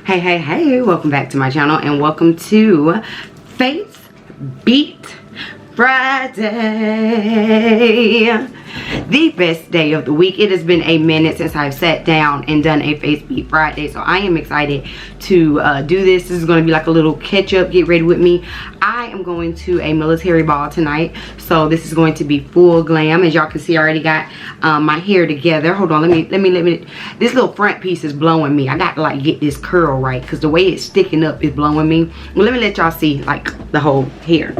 Hey, welcome back to my channel and welcome to Face Beat Friday, the best day of the week. It has been a minute since I've sat down and done a Face Beat Friday, so I am excited to do this. This is going to be like a little catch up, get ready with me. I am going to a military ball tonight, so this is going to be full glam. As y'all can see, I already got my hair together. Hold on, let me this little front piece is blowing me. I got to like get this curl right because the way it's sticking up is blowing me. Well, let me let y'all see like the whole hair.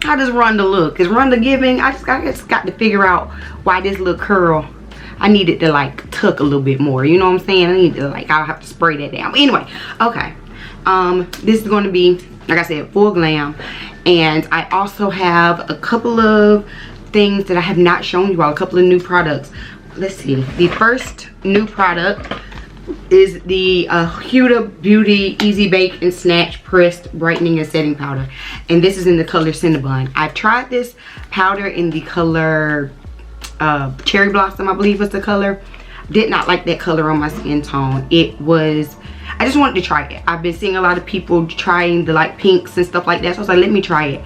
How does Rhonda look? Is Rhonda giving? I just got to figure out why this little curl, I need it to like tuck a little bit more. You know what I'm saying? I need to like, I'll have to spray that down. But anyway, okay. This is going to be, like I said, full glam. And I also have a couple of things that I have not shown you all, a couple of new products. Let's see. The first new product is the Huda Beauty Easy Bake and Snatch Pressed Brightening and Setting Powder, and this is in the color Cinnabon. I've tried this powder in the color Cherry Blossom, I believe was the color. Did not like that color on my skin tone. It was, I just wanted to try it. I've been seeing a lot of people trying the like pinks and stuff like that, so I was like, let me try it.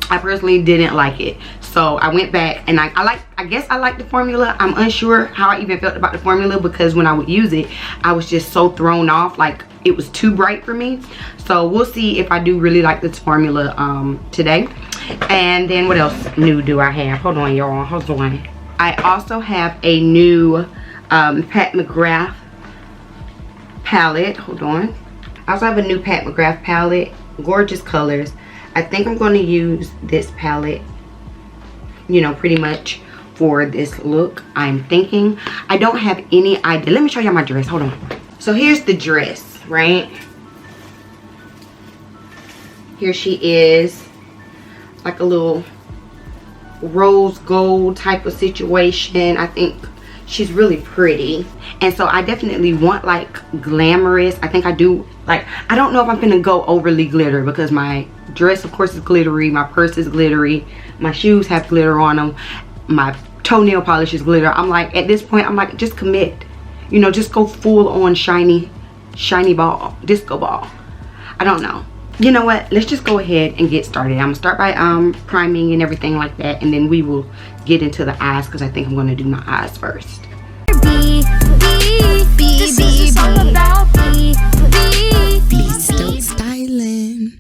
I personally didn't like it, so I went back and I guess I like the formula. I'm unsure how I even felt about the formula because when I would use it, I was just so thrown off, like it was too bright for me. So we'll see if I do really like this formula today. And then what else new do I have? Hold on, y'all. Hold on. I also have a new Pat McGrath palette. Hold on. I also have a new Pat McGrath palette. Gorgeous colors. I think I'm going to use this palette, you know, pretty much for this look. I'm thinking. I don't have any idea. Let me show y'all my dress. Hold on. So here's the dress, right? Here she is. Like a little rose gold type of situation. I think she's really pretty. And so I definitely want like glamorous. I think I do like, I don't know if I'm gonna go overly glitter because my dress of course is glittery, my purse is glittery, my shoes have glitter on them, my toenail polish is glitter. I'm like, at this point I'm like, just commit, you know, just go full on shiny ball, disco ball. I don't know. You know what, let's just go ahead and get started. I'm gonna start by priming and everything like that, and then we will get into the eyes because I think I'm gonna do my eyes first. This is a song about Stokes styling.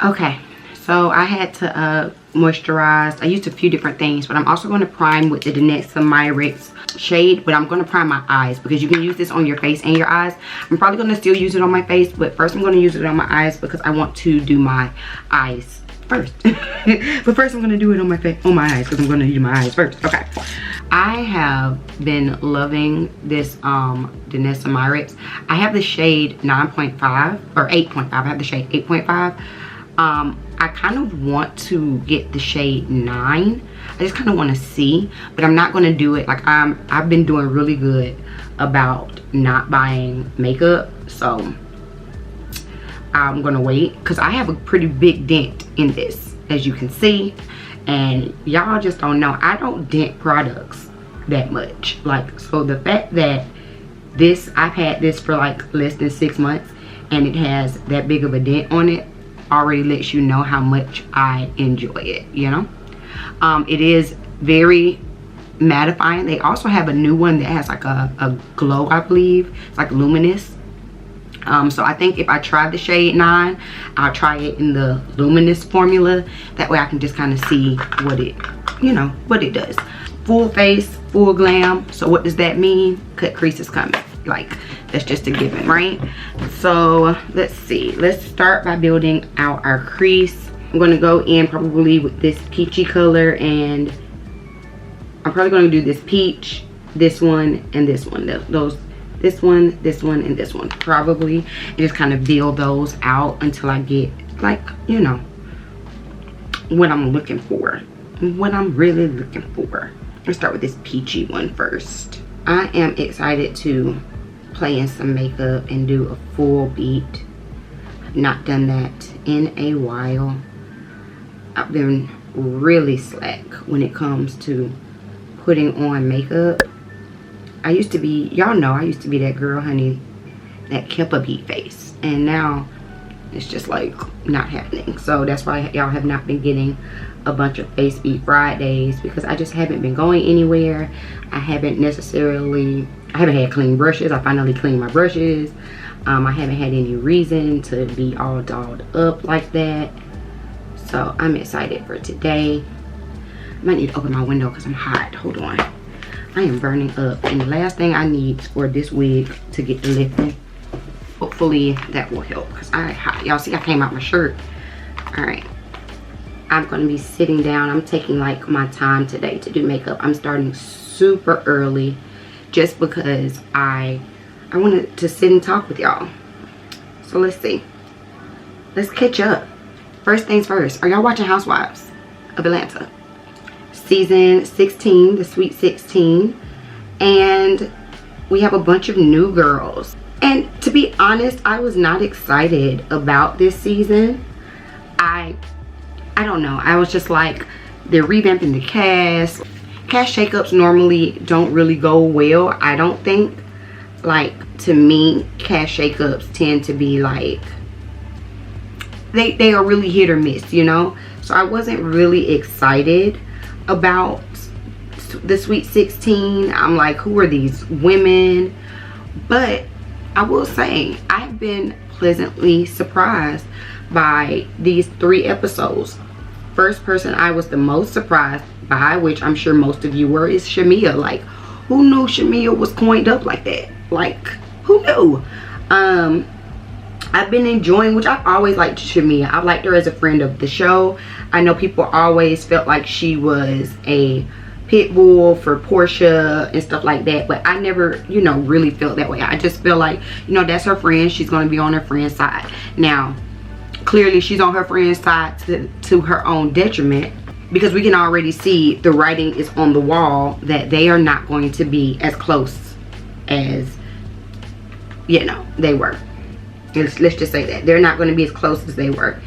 Okay, so I had to moisturize. I used a few different things, but I'm also going to prime with the Danessa Myricks shade, but I'm going to prime my eyes because you can use this on your face and your eyes. I'm probably going to still use it on my face, but first I'm going to use it on my eyes because I want to do my eyes first. But first I'm going to do it on my face, on my eyes, because I'm going to do my eyes first. Okay. I have been loving this Danessa Myricks. I have the shade 9.5 or 8.5. I have the shade 8.5. I kind of want to get the shade 9. I just kind of want to see, but I'm not going to do it. Like I've been doing really good about not buying makeup, so I'm going to wait because I have a pretty big dent in this, as you can see. And y'all just don't know, I don't dent products that much. Like, so the fact that this, I've had this for like less than 6 months and it has that big of a dent on it already lets you know how much I enjoy it, you know. It is very mattifying. They also have a new one that has like a glow, I believe. It's like luminous. So I think if I try the shade 9, I'll try it in the luminous formula. That way I can just kind of see what it, you know, what it does. Full face, full glam. So what does that mean? Cut creases coming. Like, that's just a given, right? So let's see. Let's start by building out our crease. I'm going to go in probably with this peachy color, and I'm probably going to do this peach, this one, and this one. This one, and this one probably, and just kind of build those out until I get like, you know, what I'm looking for, what I'm really looking for. Let's start with this peachy one first. I am excited to play in some makeup and do a full beat. I've not done that in a while. I've been really slack when it comes to putting on makeup. I used to be, y'all know I used to be that girl, honey, that kept a beat face, and now it's just like not happening. So that's why y'all have not been getting a bunch of face beat Fridays, because I just haven't been going anywhere. I haven't had clean brushes. I finally cleaned my brushes. I haven't had any reason to be all dolled up like that. So I'm excited for today. I might need to open my window because I'm hot. Hold on. I am burning up, and the last thing I need for this wig to get lifted. Hopefully that will help, because y'all see I came out my shirt. All right, I'm gonna be sitting down. I'm taking like my time today to do makeup. I'm starting super early just because I wanted to sit and talk with y'all. So let's see, let's catch up. First things first, are y'all watching Housewives of Atlanta? Season 16, the Sweet 16, and we have a bunch of new girls. And to be honest, I was not excited about this season. I don't know. I was just like, they're revamping the cast. Cast shakeups normally don't really go well, I don't think. Like, to me, cast shakeups tend to be like, they are really hit or miss, you know? So I wasn't really excited about the Sweet 16. I'm like, who are these women? But I will say, I've been pleasantly surprised by these 3 episodes. First person I was the most surprised by, which I'm sure most of you were, is Shamia. Like, who knew Shamia was coined up like that? Like, who knew? I've been enjoying, which I've always liked Shamia. I liked her as a friend of the show. I know people always felt like she was a pit bull for Portia and stuff like that, but I never, you know, really felt that way. I just feel like, you know, that's her friend. She's going to be on her friend's side. Now, clearly she's on her friend's side to her own detriment, because we can already see the writing is on the wall that they are not going to be as close as, you know, they were. Let's just say that they're not going to be as close as they were.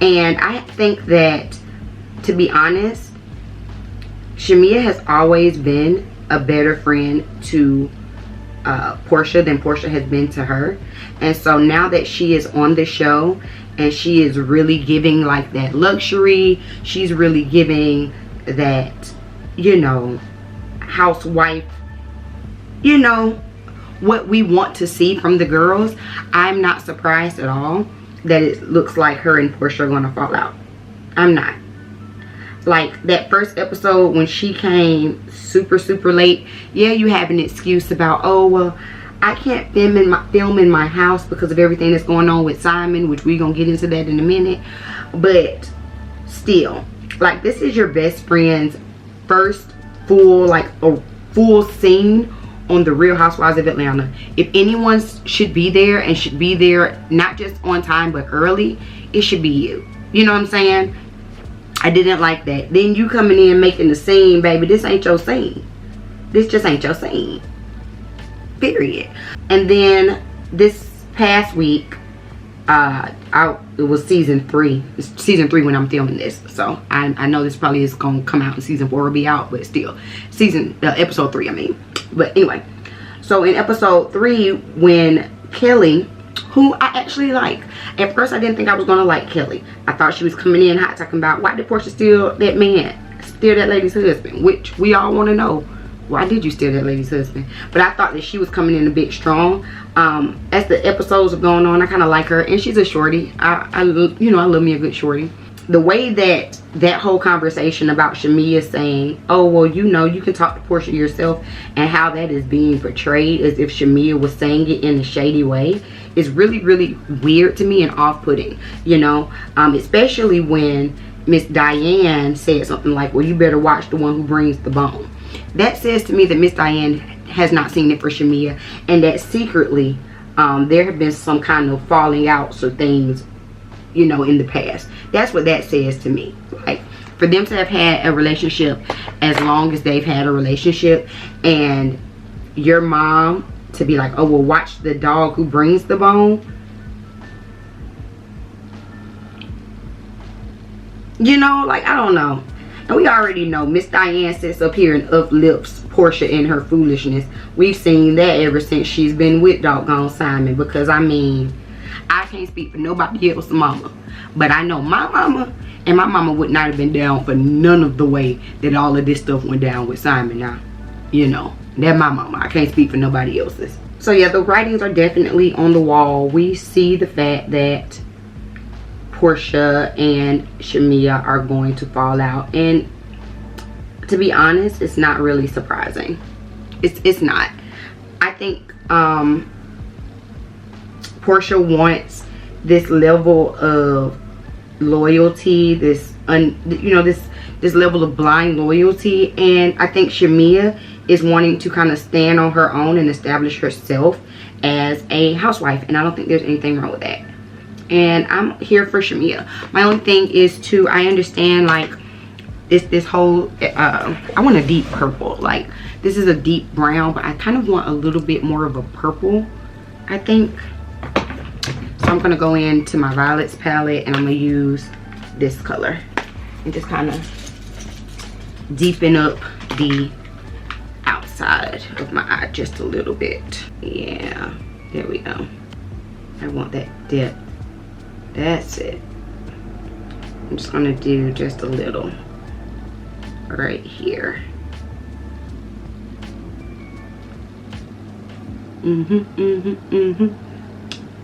And I think that, to be honest, Shamia has always been a better friend to Portia than Portia has been to her. And so now that she is on the show and she is really giving like that luxury, she's really giving that, you know, housewife, you know, what we want to see from the girls, I'm not surprised at all that it looks like her and Portia are going to fall out. I'm not. Like, that first episode when she came super late, yeah, you have an excuse about, oh, well, I can't film in my house because of everything that's going on with Simon, which we're going to get into that in a minute. But still, like, this is your best friend's first full, like, a full scene on the Real Housewives of Atlanta. If anyone should be there, and should be there not just on time but early, it should be you. You know what I'm saying? I didn't like that. Then you coming in making the scene, baby. This ain't your scene. This just ain't your scene. Period. And then this past week, it was season 3. It's season 3 when I'm filming this, so I know this probably is gonna come out, and season 4 will be out, but still, episode 3, I mean. But anyway, so in episode 3, when Kelly, who I actually like, at first I didn't think I was gonna like Kelly. I thought she was coming in hot, talking about, why did Portia steal that man, steal that lady's husband? Which we all want to know, why did you steal that lady's husband? But I thought that she was coming in a bit strong. As the episodes are going on, I kind of like her, and she's a shorty. I love me a good shorty. The way that whole conversation about Shamia saying, oh, well, you know, you can talk to Portia yourself, and how that is being portrayed as if Shamia was saying it in a shady way, is really weird to me and off-putting, you know, especially when Miss Diane said something like, well, you better watch the one who brings the bone. That says to me that Miss Diane has not seen it for Shamia, and that secretly there have been some kind of falling outs or things, you know, in the past. That's what that says to me. Like, for them to have had a relationship as long as they've had a relationship, and your mom to be like, oh, well, watch the dog who brings the bone. You know, like, I don't know. And we already know Miss Diane sits up here and uplifts Portia in her foolishness. We've seen that ever since she's been with doggone Simon. Because I mean, I can't speak for nobody else's mama, but I know my mama, and my mama would not have been down for none of the way that all of this stuff went down with Simon. Now, you know, that's my mama. I can't speak for nobody else's. So yeah, the writings are definitely on the wall. We see the fact that Portia and Shamia are going to fall out, and to be honest, it's not really surprising. It's not. I think Portia wants this level of loyalty, this level of blind loyalty, and I think Shamia is wanting to kind of stand on her own and establish herself as a housewife, and I don't think there's anything wrong with that. And I'm here for Shamia. My only thing is I understand like this whole I want a deep purple. Like this is a deep brown, but I kind of want a little bit more of a purple, I think. So I'm gonna go into my violets palette and I'm gonna use this color and just kind of deepen up the outside of my eye just a little bit. Yeah, there we go. I want that depth. That's it. I'm just gonna do just a little right here.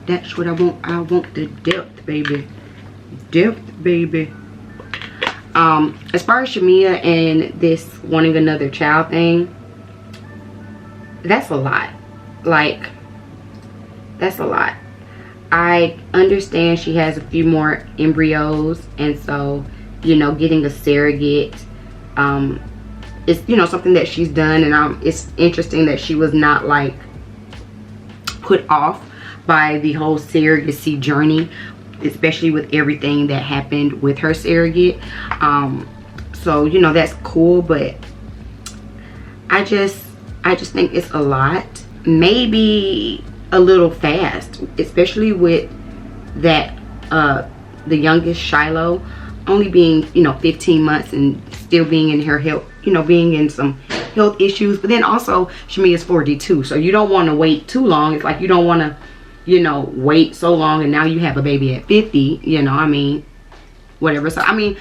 That's what I want. I want the depth, baby. Depth, baby. As far as Shamia and this wanting another child thing, that's a lot. Like, that's a lot. I understand she has a few more embryos, and so, you know, getting a surrogate is, you know, something that she's done, and it's interesting that she was not like put off by the whole surrogacy journey, especially with everything that happened with her surrogate. So, you know, that's cool, but I just think it's a lot. Maybe a little fast, especially with that the youngest, Shiloh, only being, you know, 15 months and still being in her health, you know, being in some health issues. But then also Shamia's 42, so you don't want to wait too long. It's like you don't want to, you know, wait so long and now you have a baby at 50, you know, I mean, whatever. So I mean,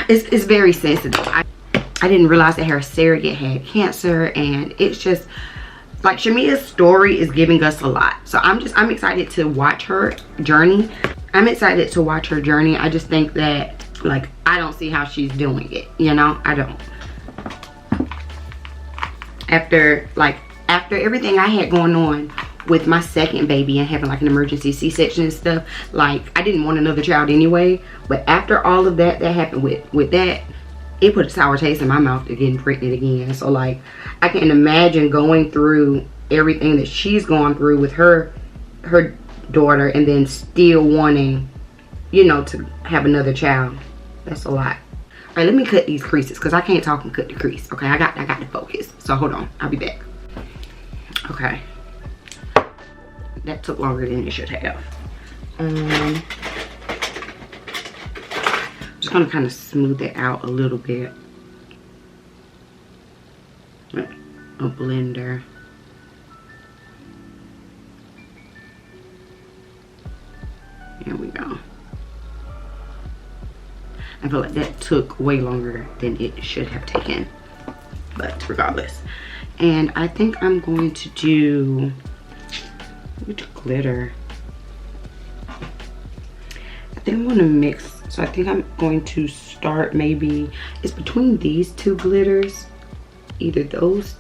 it's very sensitive. I didn't realize that her surrogate had cancer, and it's just like Shamia's story is giving us a lot. So I'm excited to watch her journey. I'm excited to watch her journey. I just think that, like, I don't see how she's doing it, you know? I don't. After everything I had going on with my second baby and having like an emergency C-section and stuff, like, I didn't want another child anyway. But after all of that happened with that, it put a sour taste in my mouth to getting pregnant again. So like, I can't imagine going through everything that she's gone through with her daughter and then still wanting, you know, to have another child. That's a lot. All right, let me cut these creases because I can't talk and cut the crease. Okay, I got to focus. So hold on, I'll be back. Okay, that took longer than it should have. Just gonna kind of smooth it out a little bit. A blender. Here we go. I feel like that took way longer than it should have taken, but regardless. And I think I'm going to do which glitter. I think I'm going to mix. So I think I'm going to start, maybe it's between these two glitters, either those.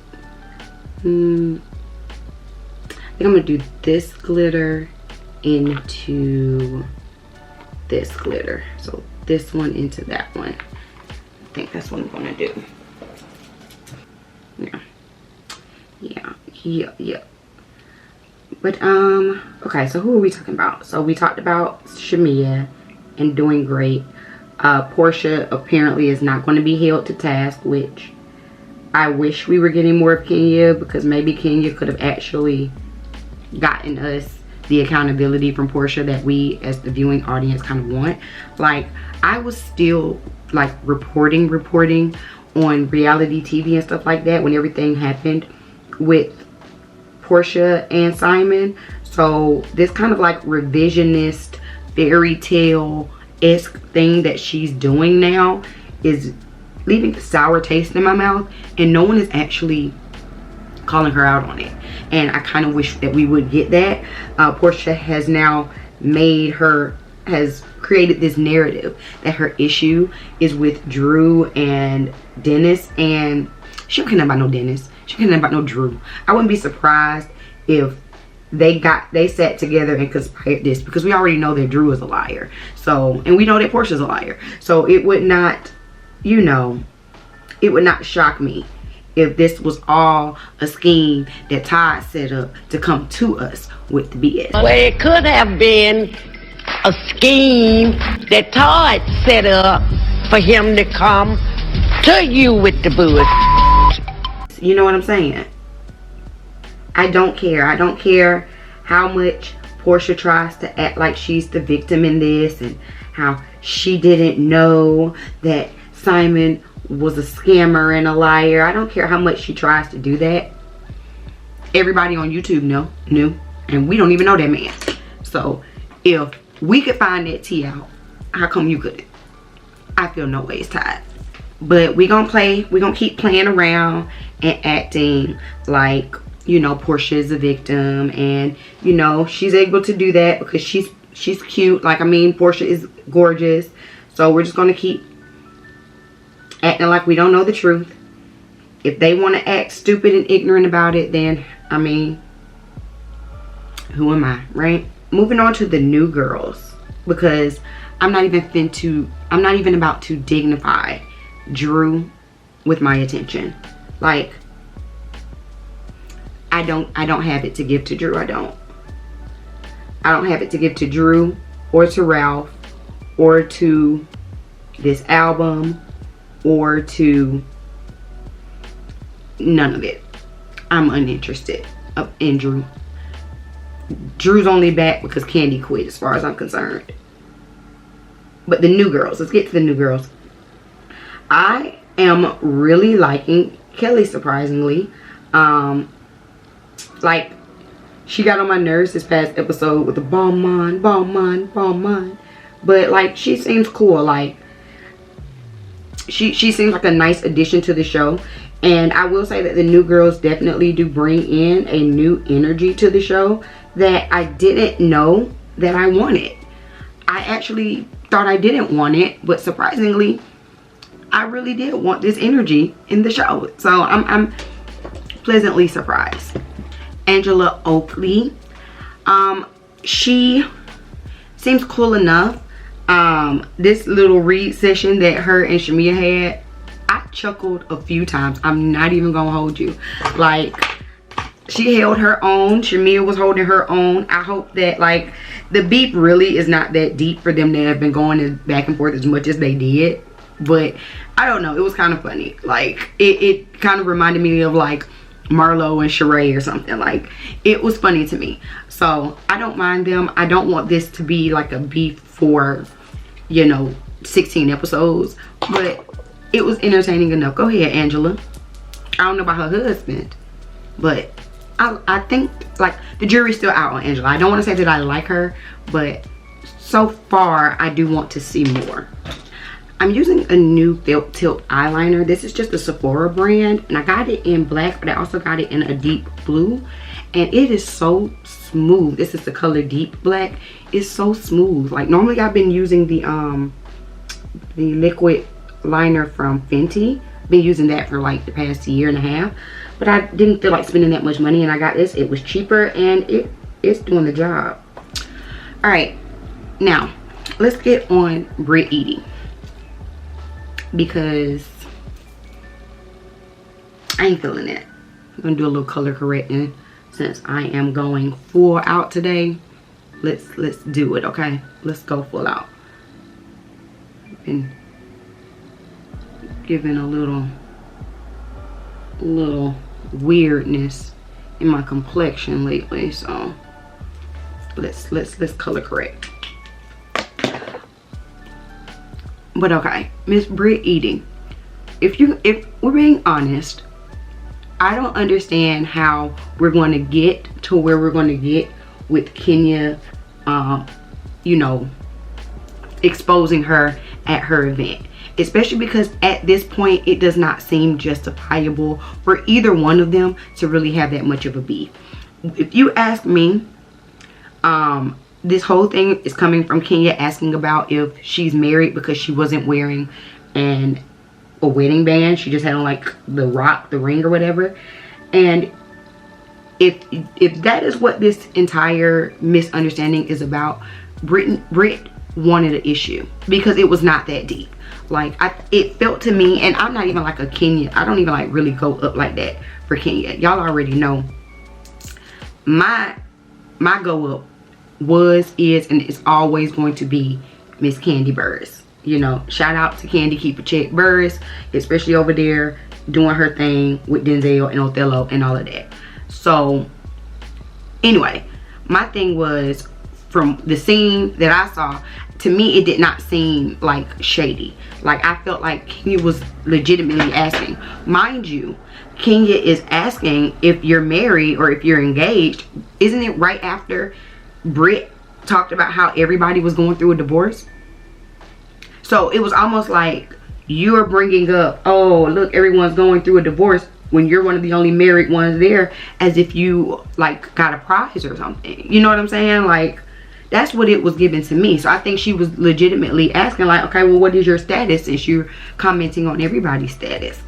I think I'm gonna do this glitter into this glitter. So this one into that one. I think that's what I'm gonna do. Yeah. But okay, so who are we talking about? So we talked about Shamia and doing great. Portia apparently is not going to be held to task, which I wish we were getting more of Kenya, because maybe Kenya could have actually gotten us the accountability from Portia that we as the viewing audience kind of want. Like, I was still like reporting on reality TV and stuff like that when everything happened with Portia and Simon. So this kind of like revisionist fairy tale-esque thing that she's doing now is leaving a sour taste in my mouth, and no one is actually calling her out on it. And I kind of wish that we would get that. Portia has now has created this narrative that her issue is with Drew and Dennis, and she don't care nothing about no Dennis. She don't care nothing about no Drew. I wouldn't be surprised if they sat together and conspired this, because we already know that Drew is a liar. So, and we know that Portia's a liar. So it would not, you know, it would not shock me if this was all a scheme that Todd set up to come to us with the BS. Well, it could have been a scheme that Todd set up for him to come to you with the bullshit. You know what I'm saying? I don't care. I don't care how much Portia tries to act like she's the victim in this, and how she didn't know that Simon was a scammer and a liar. I don't care how much she tries to do that. Everybody on YouTube knew, and we don't even know that man. So if we could find that tea out, how come you couldn't? I feel no ways tied. But we're gonna keep playing around and acting like, you know, Portia is a victim, and you know, she's able to do that because she's cute. Like, I mean, Portia is gorgeous. So we're just gonna keep acting like we don't know the truth. If they want to act stupid and ignorant about it, then I mean, who am I, right? Moving on to the new girls, because I'm not even about to dignify Drew with my attention. Like, I don't have it to give to Drew. I don't have it to give to Drew or to Ralph or to this album or to none of it. I'm uninterested in Drew. Drew's only back because Candy quit, as far as I'm concerned. But the new girls, let's get to the new girls. I am really liking Kelly, surprisingly. Like, she got on my nerves this past episode with the bomb on. But like, she seems cool. Like, she seems like a nice addition to the show. And I will say that the new girls definitely do bring in a new energy to the show that I didn't know that I wanted. I actually thought I didn't want it, but surprisingly, I really did want this energy in the show. So I'm pleasantly surprised. Angela Oakley, she seems cool enough. This little read session that her and Shamia had, I chuckled a few times. I'm not even gonna hold you. Like, she held her own. Shamia was holding her own. I hope that, like, the beef really is not that deep for them to have been going back and forth as much as they did. But I don't know, it was kind of funny. Like, it kind of reminded me of like Marlo and Sheree or something. Like, it was funny to me. So I don't mind them. I don't want this to be like a beef for, you know, 16 episodes, but it was entertaining enough. Go ahead, Angela. I don't know about her husband, but I think, like, the jury's still out on Angela. I don't want to say that I like her, but so far I do want to see more. I'm using a new Felt Tilt eyeliner. This is just a Sephora brand, and I got it in black, but I also got it in a deep blue, and it is so smooth. This is the color Deep Black. It's so smooth. Like, normally I've been using the liquid liner from Fenty. Been using that for like the past year and a half, but I didn't feel like spending that much money, and I got this. It was cheaper, and it's doing the job. All right, now let's get on Brit Edie, because I ain't feeling it. I'm gonna do a little color correcting since I am going full out today. Let's do it, okay? Let's go full out. Been giving a little weirdness in my complexion lately, so let's color correct. But okay, Miss Britt Edie, if we're being honest, I don't understand how we're going to get to where we're going to get with Kenya, you know, exposing her at her event. Especially because at this point, it does not seem justifiable for either one of them to really have that much of a beef. If you ask me, this whole thing is coming from Kenya asking about if she's married because she wasn't wearing a wedding band. She just had on like the ring or whatever. And if that is what this entire misunderstanding is about, Britt wanted an issue because it was not that deep. Like, it felt to me, and I'm not even like a Kenya, I don't even like really go up like that for Kenya. Y'all already know my go up was, is, and is always going to be Miss Candy Burris. You know, shout out to Candy Keep a Check Burris, especially over there doing her thing with Denzel and Othello and all of that. So anyway, my thing was, from the scene that I saw, to me it did not seem like shady. Like, I felt like Kenya was legitimately asking. Mind you, Kenya is asking if you're married or if you're engaged. Isn't it right after Britt talked about how everybody was going through a divorce? So it was almost like you're bringing up, oh look, everyone's going through a divorce, when you're one of the only married ones there, as if you like got a prize or something. You know what I'm saying? Like, that's what it was given to me. So I think she was legitimately asking, like, okay, well, what is your status, since you're commenting on everybody's status?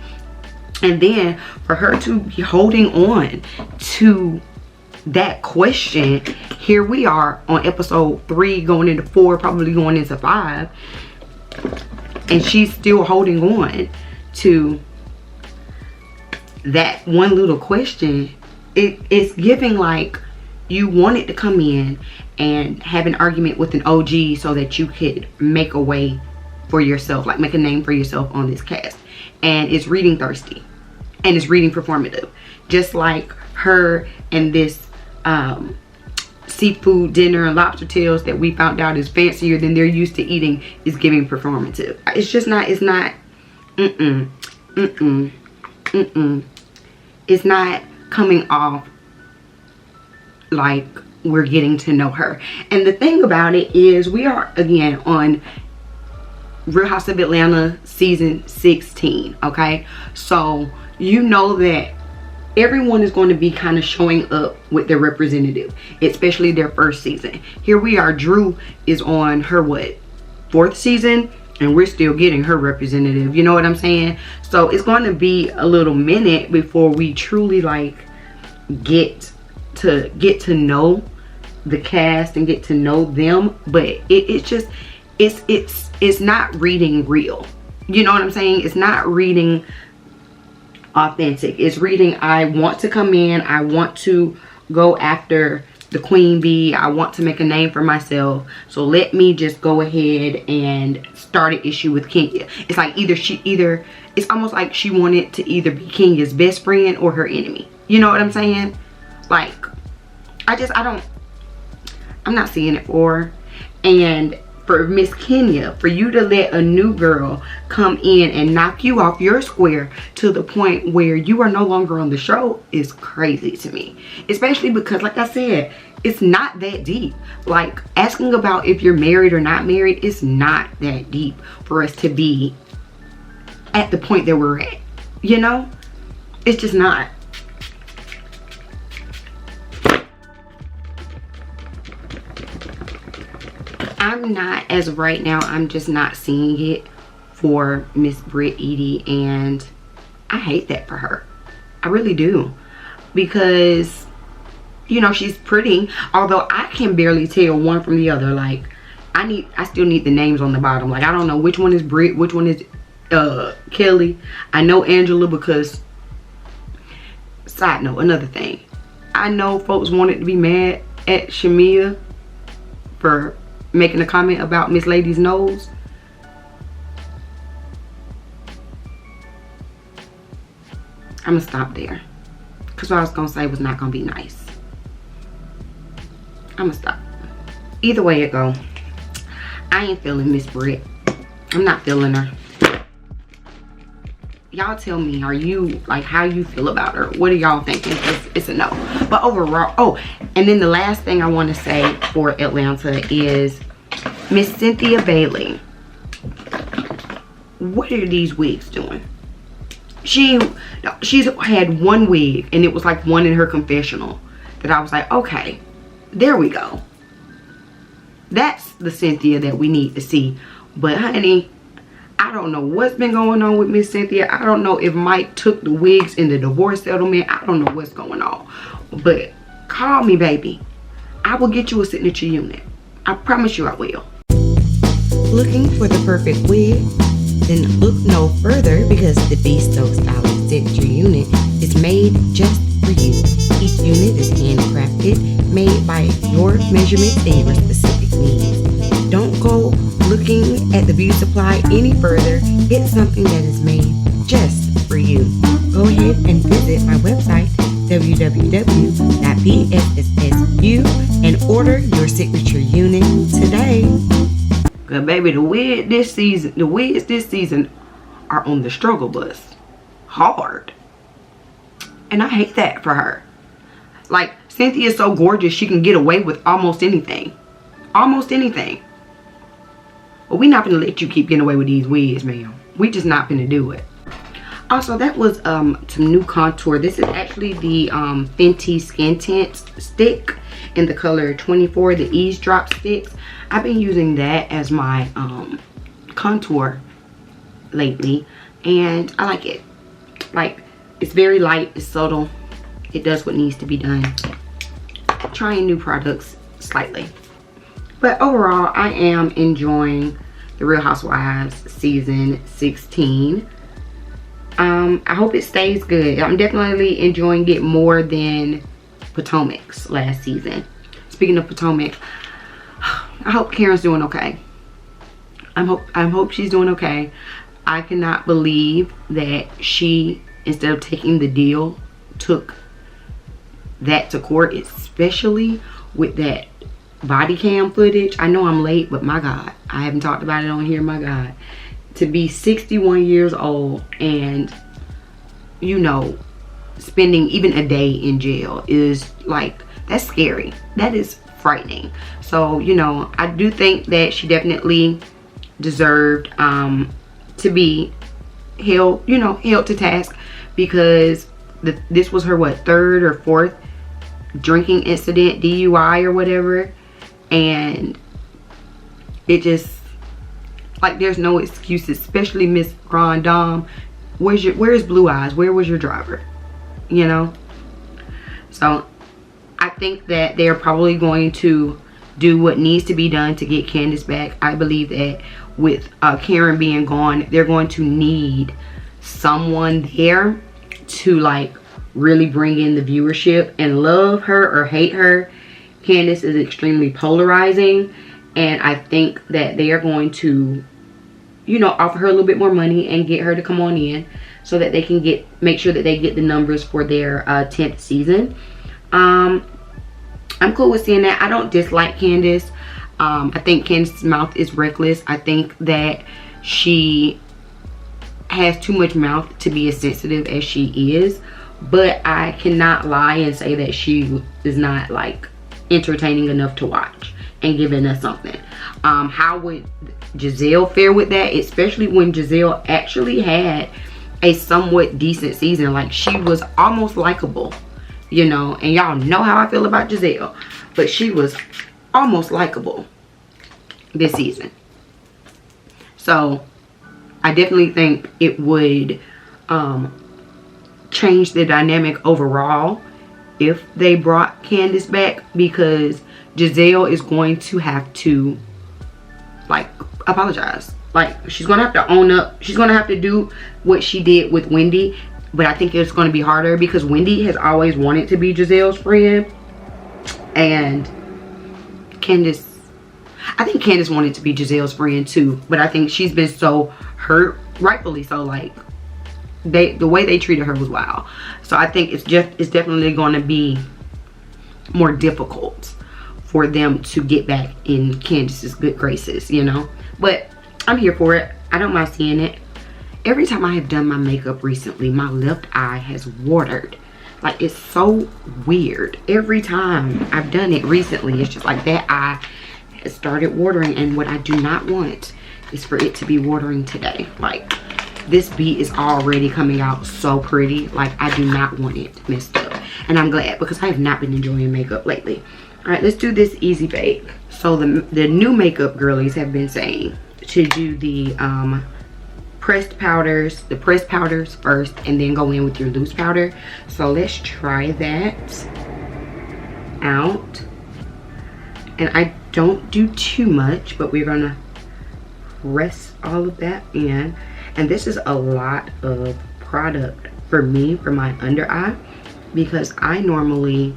And then for her to be holding on to that question, here we are on episode 3 going into 4, probably going into 5, and she's still holding on to that one little question. It's giving like you wanted to come in and have an argument with an OG so that you could make a way for yourself, like make a name for yourself on this cast. And it's reading thirsty and it's reading performative, just like her and this seafood dinner and lobster tails that we found out is fancier than they're used to eating is giving performative. It's just not, it's not, it's not coming off like we're getting to know her. And the thing about it is, we are again on Real House of Atlanta season 16, okay? So you know that everyone is going to be kind of showing up with their representative, especially their first season. Here we are, Drew is on her what, 4th season, and we're still getting her representative. You know what I'm saying? So it's going to be a little minute before we truly like get to know the cast and get to know them. But it's just, it's not reading real. You know what I'm saying? It's not reading authentic. It's reading, I want to come in, I want to go after the queen bee, I want to make a name for myself, so let me just go ahead and start an issue with Kenya. It's like it's almost like she wanted to either be Kenya's best friend or her enemy. You know what I'm saying? Like, I'm not seeing it for her. And for Miss Kenya, for you to let a new girl come in and knock you off your square to the point where you are no longer on the show is crazy to me. Especially because, like I said, it's not that deep. Like, asking about if you're married or not married is not that deep for us to be at the point that we're at. You know? It's just not. I'm not, as of right now, I'm just not seeing it for Miss Britt Edie, and I hate that for her. I really do. Because, you know, she's pretty, although I can barely tell one from the other. Like, I still need the names on the bottom. Like, I don't know which one is Britt, which one is Kelly. I know Angela because, side note, another thing, I know folks wanted to be mad at Shamia for making a comment about Miss Lady's nose. I'm gonna stop there, because what I was gonna say was not gonna be nice. I'm gonna stop. either way it go, I ain't feeling Miss Britt. I'm not feeling her. Y'all tell me, are you, like, how you feel about her? What are y'all thinking? It's a no. But overall, oh, and then the last thing I want to say for Atlanta is Miss Cynthia Bailey. What are these wigs doing? She's had one wig, and it was like one in her confessional that I was like, okay, there we go. That's the Cynthia that we need to see. But honey, I don't know what's been going on with Miss Cynthia. I don't know if Mike took the wigs in the divorce settlement. I don't know what's going on. But call me, baby. I will get you a signature unit. I promise you I will. Looking for the perfect wig? Then look no further, because the Stokes Styling Signature Unit is made just for you. Each unit is handcrafted, made by your measurements and your specific needs. Don't go looking at the beauty supply any further. Get something that is made just for you. Go ahead and visit my website, www.bssu, and order your signature unit today. Cause baby, the wigs this season are on the struggle bus. Hard. And I hate that for her. Like, Cynthia is so gorgeous, she can get away with almost anything. Almost anything. But we not gonna let you keep getting away with these wigs, ma'am. We just not gonna do it. Also, that was some new contour. This is actually the Fenty Skin Tint stick in the color 24, the Eavesdrop sticks. I've been using that as my contour lately, and I like it. Like, it's very light, it's subtle, it does what needs to be done. Trying new products slightly. But overall, I am enjoying the Real Housewives season 16. I hope it stays good. I'm definitely enjoying it more than Potomac's last season. Speaking of Potomac, I hope Karen's doing okay. I hope she's doing okay. I cannot believe that she, instead of taking the deal, took that to court, especially with that body cam footage. I know I'm late, but my God, I haven't talked about it on here. My God, to be 61 years old and, you know, spending even a day in jail is like, that's scary. That is frightening. So, you know, I do think that she definitely deserved to be held, you know, held to task, because this was her, what, third or fourth drinking incident, DUI or whatever, and it just, like, there's no excuses, especially Miss Grand Dame. Where's Blue Eyes? Where was your driver? You know? So I think that they're probably going to do what needs to be done to get Candace back. I believe that with Karen being gone, they're going to need someone there to, like, really bring in the viewership. And love her or hate her, Candace is extremely polarizing, and I think that they are going to, you know, offer her a little bit more money and get her to come on in so that they can make sure that they get the numbers for their 10th season. I'm cool with seeing that. I don't dislike Candace. I think Candace's mouth is reckless. I think that she has too much mouth to be as sensitive as she is, but I cannot lie and say that she is not, like, entertaining enough to watch and giving us something. How would Giselle fare with that, especially when Giselle actually had a somewhat decent season? Like, she was almost likable, you know, and y'all know how I feel about Giselle, but she was almost likable this season. So I definitely think it would change the dynamic overall if they brought Candace back, because Giselle is going to have to, like, apologize. Like, she's gonna have to own up. She's gonna have to do what she did with Wendy, but I think it's gonna be harder because Wendy has always wanted to be Giselle's friend, and Candace, I think Candace wanted to be Giselle's friend too, but I think she's been so hurt, rightfully so. Like, the way they treated her was wild. So I think it's definitely going to be more difficult for them to get back in Candace's good graces, you know. But I'm here for it. I don't mind seeing it. Every time I have done my makeup recently, my left eye has watered. Like, it's so weird. Every time I've done it recently, it's just like that eye has started watering, and what I do not want is for it to be watering today. Like, this bead is already coming out so pretty. Like, I do not want it messed up, and I'm glad because I have not been enjoying makeup lately. All right, let's do this easy bake. So the new makeup girlies have been saying to do the pressed powders first, and then go in with your loose powder. So let's try that out. And I don't do too much, but we're gonna press all of that in. And this is a lot of product for me, for my under eye, because I normally,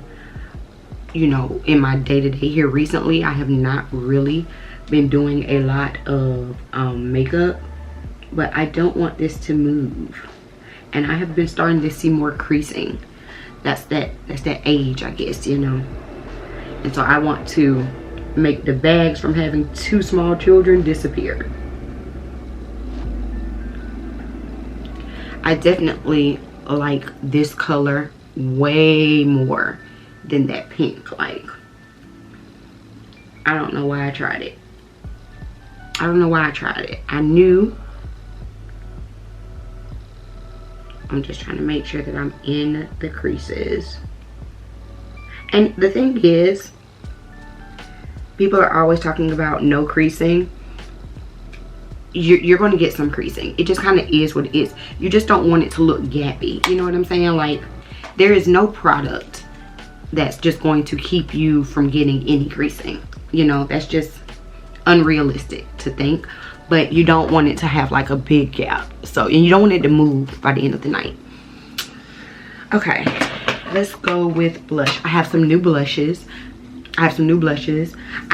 you know, in my day-to-day here recently, I have not really been doing a lot of makeup, but I don't want this to move. And I have been starting to see more creasing. That's that age, I guess, you know. And so I want to make the bags from having 2 small children disappear. I definitely like this color way more than that pink. Like, I don't know why I tried it. I don't know why I tried it. I knew. I'm just trying to make sure that I'm in the creases. And the thing is, people are always talking about no creasing. You're going to get some creasing. It just kind of is what it is. You just don't want it to look gappy. You know what I'm saying? Like, there is no product that's just going to keep you from getting any creasing. You know, that's just unrealistic to think. But you don't want it to have like a big gap. So, and you don't want it to move by the end of the night. Okay, let's go with blush. I have some new blushes. I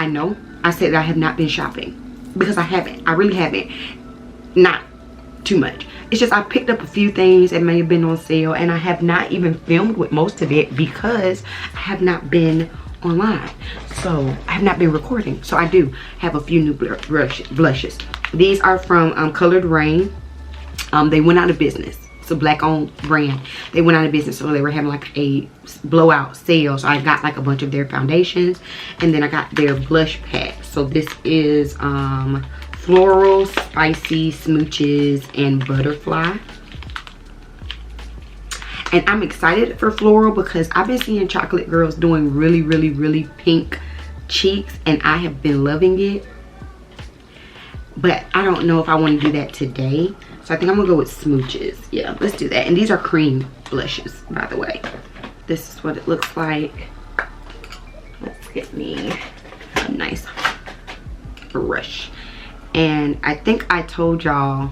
know I said that I have not been shopping, because I haven't. I really haven't. Not too much. It's just I picked up a few things that may have been on sale, and I have not even filmed with most of it because I have not been online. So I have not been recording. So I do have a few new blushes. These are from Colored Rain. They went out of business. It's a black owned brand. They went out of business, so they were having like a blowout sale. So I got like a bunch of their foundations, and then I got their blush pack. So this is Floral, Spicy, Smooches, and Butterfly. And I'm excited for Floral because I've been seeing chocolate girls doing really, really, really pink cheeks, and I have been loving it. But I don't know if I want to do that today. So I think I'm going to go with Smooches. Yeah, let's do that. And these are cream blushes, by the way. This is what it looks like. Let's get me a nice brush. And I think I told y'all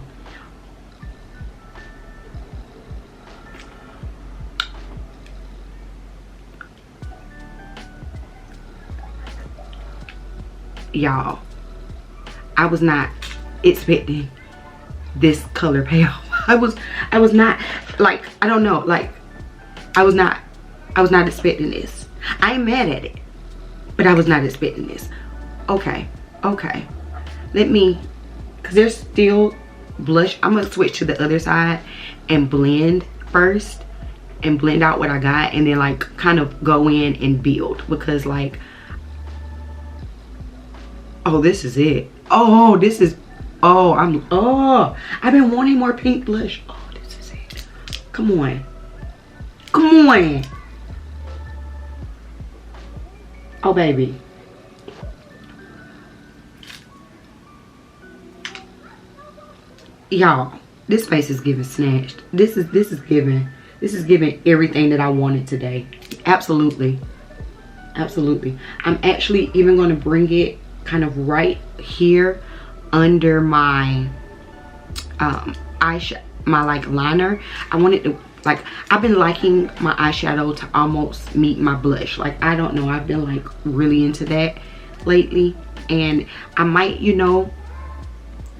I was not expecting this color payoff. I was not, like, I don't know, like, I was not expecting this. I ain't mad at it, but I was not expecting this. Okay, let me, because there's still blush. I'm gonna switch to the other side and blend first, and blend out what I got, and then like kind of go in and build, because like, oh, this is it. Oh, this is, oh, I've been wanting more pink blush. Oh, this is it. Come on. Oh, baby. Y'all, this face is giving snatched. This is giving everything that I wanted today. Absolutely. I'm actually even going to bring it kind of right here under my eyeshadow, my like liner. I wanted to, like, I've been liking my eyeshadow to almost meet my blush. Like, I don't know, I've been like really into that lately, and I might, you know,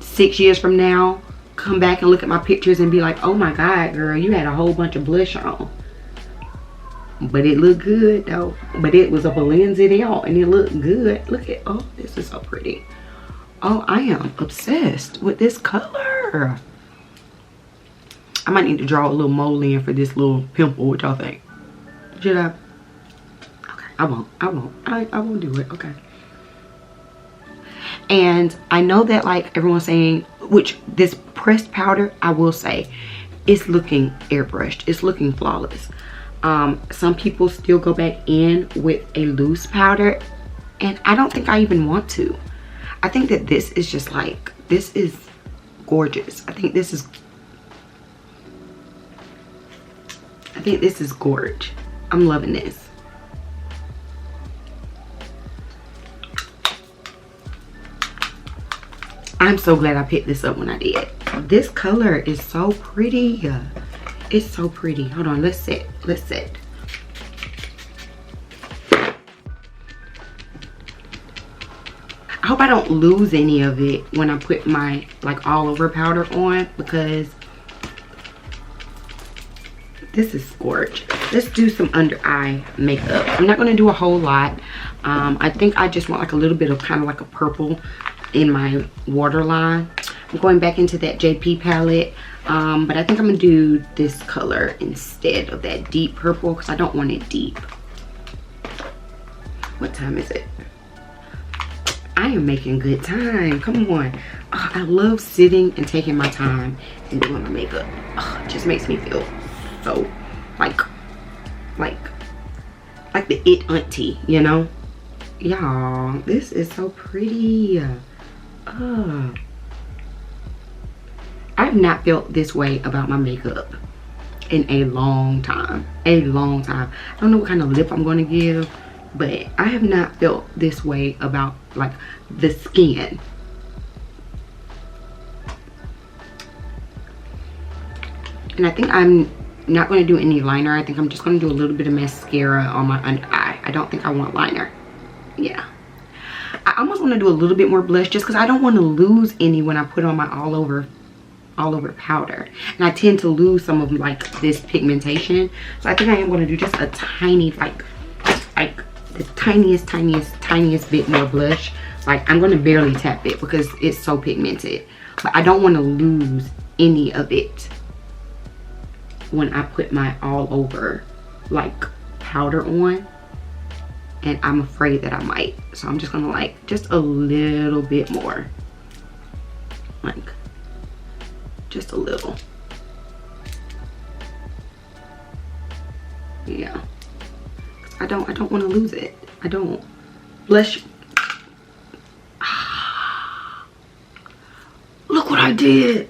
6 years from now come back and look at my pictures and be like, oh my god, girl, you had a whole bunch of blush on. but it looked good though. But it was a Balenciaga out and it looked good. Look at, oh, this is so pretty. Oh, I am obsessed with this color. I might need to draw a little mole in for this little pimple. What y'all think? Should I? Okay, I won't. I won't do it. Okay. And I know that like everyone's saying, which this pressed powder, I will say, it's looking airbrushed. It's looking flawless. Some people still go back in with a loose powder, and I don't think I even want to. I think that this is just like, this is gorgeous. I think this is gorgeous. I'm loving this. I'm so glad I picked this up when I did. This color is so pretty. It's so pretty. Hold on, let's set. Let's set. I hope I don't lose any of it when I put my like all over powder on, because this is gorgeous. Let's do some under eye makeup. I'm not gonna do a whole lot. I think I just want like a little bit of kind of like a purple in my waterline. I'm going back into that JP palette, but I think I'm gonna do this color instead of that deep purple because I don't want it deep. What time is it? I am making good time. Come on. Oh, I love sitting and taking my time and doing my makeup. Oh, it just makes me feel so like the it auntie, you know? Y'all, this is so pretty. I've not felt this way about my makeup in a long time. I don't know what kind of lip I'm going to give, but I have not felt this way about like the skin. And I think I'm not going to do any liner. I think I'm just going to do a little bit of mascara on my under eye. I don't think I want liner. Yeah. I almost want to do a little bit more blush just because I don't want to lose any when I put on my all over powder. And I tend to lose some of like this pigmentation. So I think I am going to do just a tiny, like the tiniest bit more blush. Like I'm going to barely tap it because it's so pigmented. But I don't want to lose any of it when I put my all over like powder on. And I'm afraid that I might. So I'm just gonna like just a little bit more. Like just a little. Yeah. I don't want to lose it. I don't. Blush. Look what I did.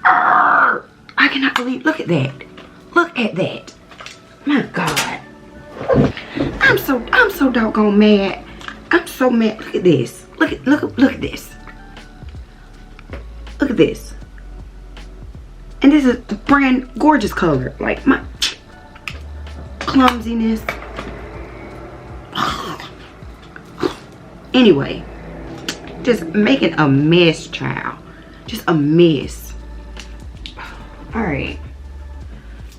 I cannot believe. Look at that. Look at that. My God. I'm so doggone mad. I'm so mad. Look at this. Look at this. Look at this. And this is the brand gorgeous color. Like my clumsiness. Anyway, just making a mess, child. Just a mess. All right.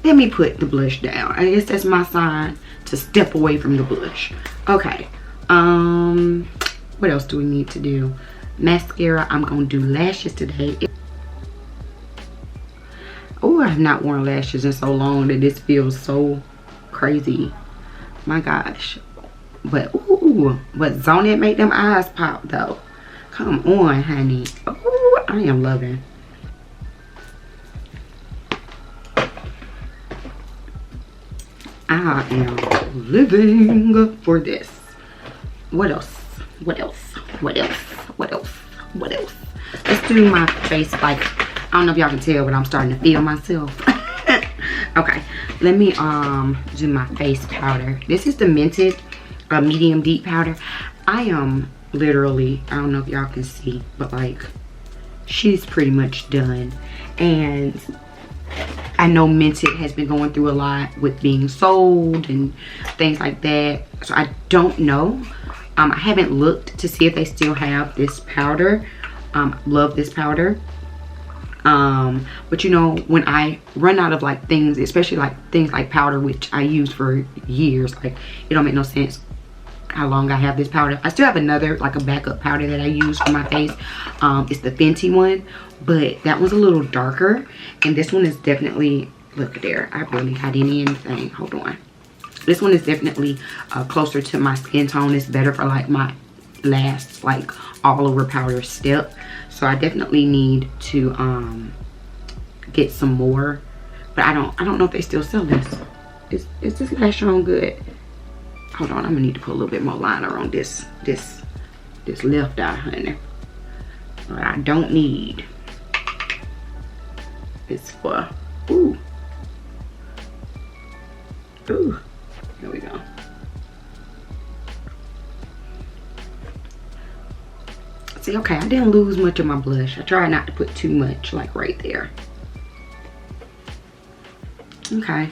Let me put the blush down. I guess that's my sign to step away from the blush. Okay. What else do we need to do? Mascara. I'm gonna do lashes today. Oh, I have not worn lashes in so long that this feels so crazy. My gosh. But ooh, but don't it make them eyes pop though? Come on, honey. Oh, I am loving. I am living for this. What else? What else? What else? What else? What else? Let's do my face. Like, I don't know if y'all can tell, but I'm starting to feel myself. Okay, let me do my face powder. This is the Mented medium deep powder. I am literally, I don't know if y'all can see, but like she's pretty much done. And I know Mented has been going through a lot with being sold and things like that. So I don't know. I haven't looked to see if they still have this powder. Love this powder. But you know, when I run out of like things, especially like things like powder, which I used for years, like it don't make no sense how long I have this powder. I still have another, like a backup powder that I use for my face. It's the Fenty one, but that one's a little darker, and this one is definitely, look there, I barely had anything. Hold on. This one is definitely closer to my skin tone. It's better for like my last like all over powder step. So I definitely need to get some more, but I don't know if they still sell this. Is this lash on good? Hold on, I'm gonna need to put a little bit more liner on this left eye, honey. What I don't need is for ooh, here we go. See, okay, I didn't lose much of my blush. I tried not to put too much, like right there. Okay.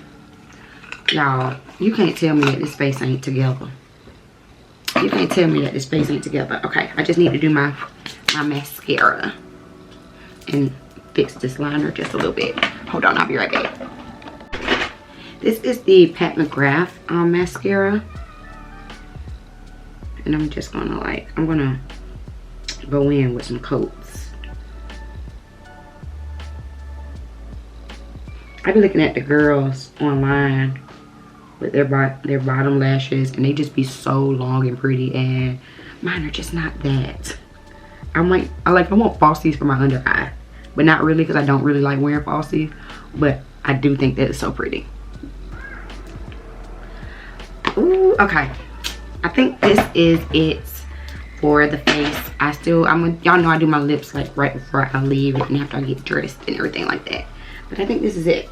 Y'all, you can't tell me that this face ain't together. You can't tell me that this face ain't together. Okay, I just need to do my mascara and fix this liner just a little bit. Hold on, I'll be right back. This is the Pat McGrath mascara. And I'm just gonna like, I'm gonna go in with some coats. I've been looking at the girls online with their bottom lashes, and they just be so long and pretty, and mine are just not that. I want falsies for my under eye, but not really, because I don't really like wearing falsies, but I do think that it's so pretty. Ooh, okay, I think this is it for the face. Y'all know I do my lips like right before I leave and after I get dressed and everything like that, but I think this is it.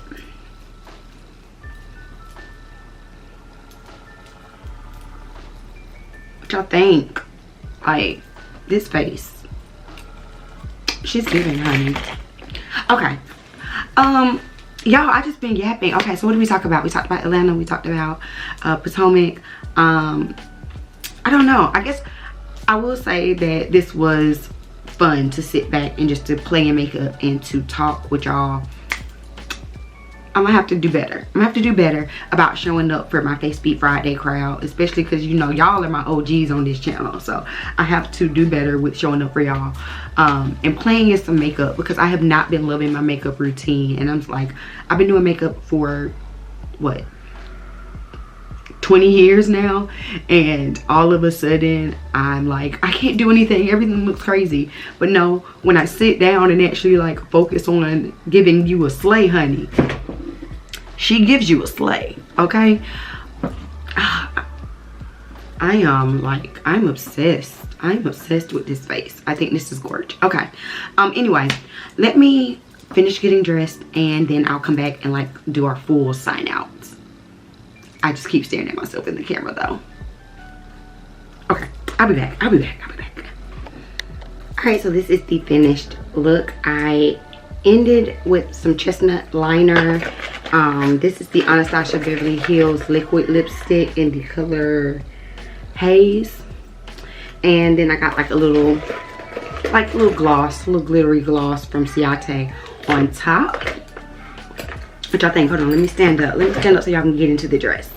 What y'all think? Like, this face, she's giving, honey. Okay, y'all, I just been yapping. Okay, so what did we talk about? We talked about Atlanta, we talked about Potomac. I don't know, I guess I will say that this was fun to sit back and just to play in makeup and to talk with y'all. I'm gonna have to do better. I'm gonna have to do better about showing up for my Face Beat Friday crowd, especially because, you know, y'all are my OGs on this channel. So I have to do better with showing up for y'all and playing in some makeup, because I have not been loving my makeup routine. And I'm like, I've been doing makeup for what, 20 years now, and all of a sudden I'm like, I can't do anything, everything looks crazy. But no, when I sit down and actually like focus on giving you a slay, honey, she gives you a slay. Okay, I'm obsessed. I'm obsessed with this face. I think this is gorgeous. Okay, anyway, let me finish getting dressed, and then I'll come back and like do our full sign outs. I just keep staring at myself in the camera though. Okay, I'll be back. All right, so this is the finished look. I ended with some chestnut liner. This is the Anastasia Beverly Hills liquid lipstick in the color Haze. And then I got like a little gloss, a little glittery gloss from Ciate on top. What y'all think? Hold on, let me stand up. Let me stand up so y'all can get into the dress.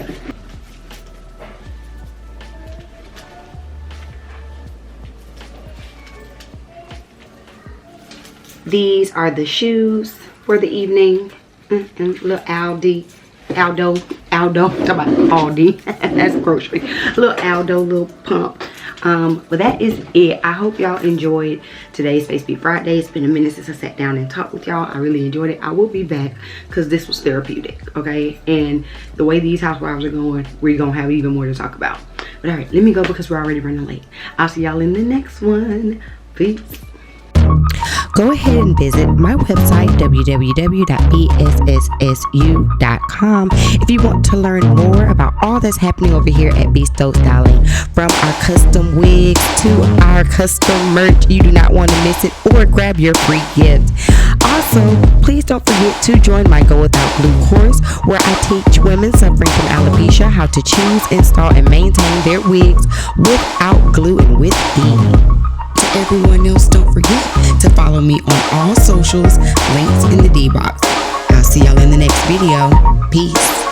These are the shoes for the evening. Little Aldo, talk about Aldi. That's grocery. Little Aldo, little pump. But that is it. I hope y'all enjoyed today's Face Beat Friday. It's been a minute since I sat down and talked with y'all. I really enjoyed it. I will be back because this was therapeutic, okay? And the way these housewives are going, we're gonna have even more to talk about. But all right, let me go because we're already running late. I'll see y'all in the next one. Peace. Go ahead and visit my website, www.bssu.com, if you want to learn more about all that's happening over here at B Stokes Styling. From our custom wigs to our custom merch, you do not want to miss it, or grab your free gift. Also, please don't forget to join my Go Without Glue course, where I teach women suffering from alopecia how to choose, install, and maintain their wigs without glue and with ease. To everyone else, don't forget to follow me on all social socials, links in the D box. I'll see y'all in the next video. Peace.